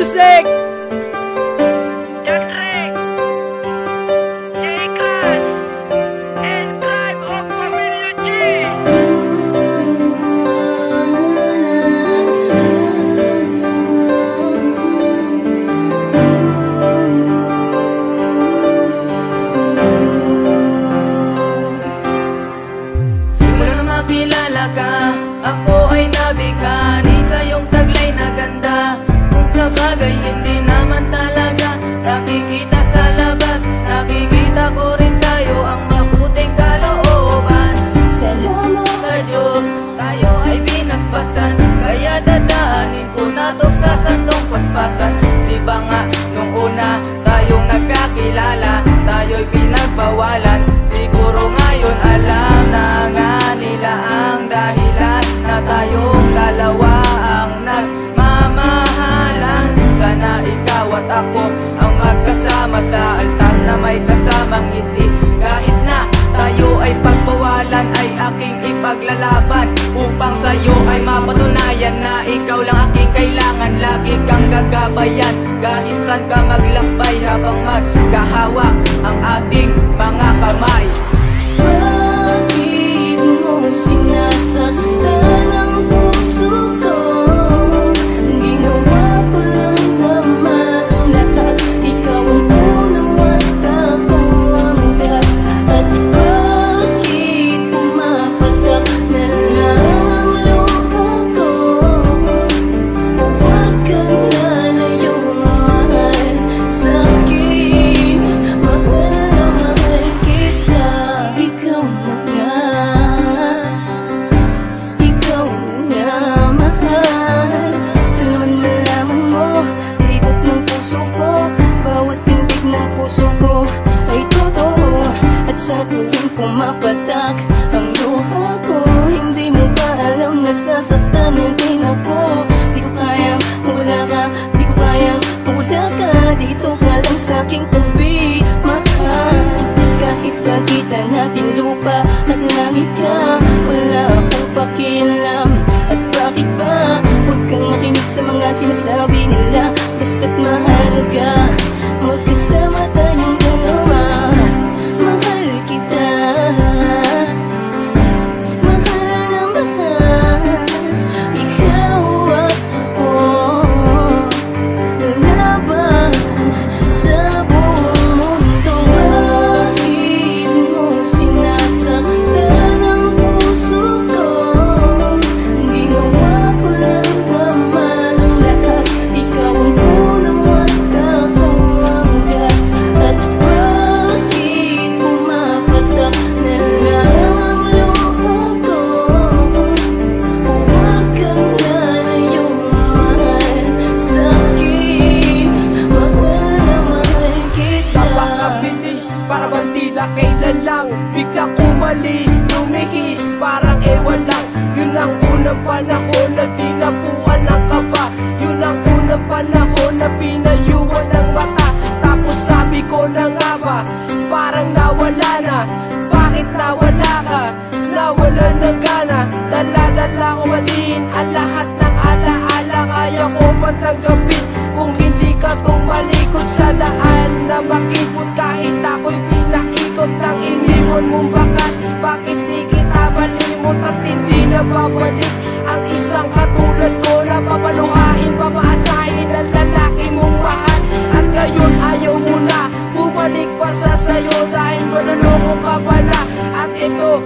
Music! Kilala ka, ako ay nabigani sa iyong taglay na ganda. Kung sa bagay hindi naman talaga nakikita sa labas, nakikita ko rin sa'yo ang mabuting kalooban. Salamat sa Diyos, tayo ay binasbasan, kaya dadaanin ko na to sa santong paspasan. Di ba nga nung una tayong nagkakilala, tayo'y pinagbawalan. Siguro ngayon alam na nga nila ang dahilan na tayong dalawa ang nagmamahalan. Sana ikaw at ako ang magkasama sa altar na may kasamang ngiti. Kahit na tayo ay pagbawalan, ay aking ipaglalaban upang sa'yo ay mapatunayan na ikaw lang aking kailangan. Lagi kang gagabayan kahit saan ka maglakbay, habang magkahawa ang ating mga kamay. Bakit mo sinasaktan ang puso ko? Ginawa ko lang naman ang lahat. Ikaw ang puno at ako ang lahat. At bakit pumapatak na lang ang luha ko? Huwag kang lalayong mahal sa'kin. Mahal na mahal kita. Ikaw na nga, ikaw na mahal. Salaman malaman mo, tibok ng puso ko. Bawat pintig ng puso ko ay totoo. At sa tuwing pumapatak ang luha ko, hindi mo ba alam nasasaktan na din ako? Di ko kayang wala ka, di ko kayang wala ka. Dito ka lang sa'king tabi, mahal. Kahit bakita natin lupa at langit ka, wala akong pakialam. At bakit ba? Huwag kang makinig sa mga sinasabi nila. Basta't mahal ka, magkasama tayong dalawa. Mahal kita, mahal na mahal. Ikaw at ako, lalaban sa buong mundo. Bakit mo sinasaktan ang puso ko? Ginawa ko lang naman ang lahat. Ikaw ang puno at ako ang lahat. At bakit pumapatak na lang ang luha ko? Huwag kang lalayong mahal sa'kin. Mahal na mahal kita. Napakabilis, para bang tila kailan lang biglang umalis, lumihis, parang ewan lang. Yun ang unang panahon na tinapuan ng kaba. Yun ang unang panahon na pinayuan ng mata. Tapos sabi ko na nga ba, parang nawala na. Bakit nawala ka? Nawala ng gana. Dala-dala ko ba din ang lahat ng alaala? Kaya ko bang tanggapin kung hindi ka tumalikod sa daan na makipot? Kahit ako'y pinaikot ng iniwan mong bakas. Bakit di kita malimot at hindi na babalik ang isang katulad ko na papaluhain, papaasahin ang lalaki mong mahal? At ngayon ayaw mo na bumalik pa sa sayo dahil manuloko ka pala. At ito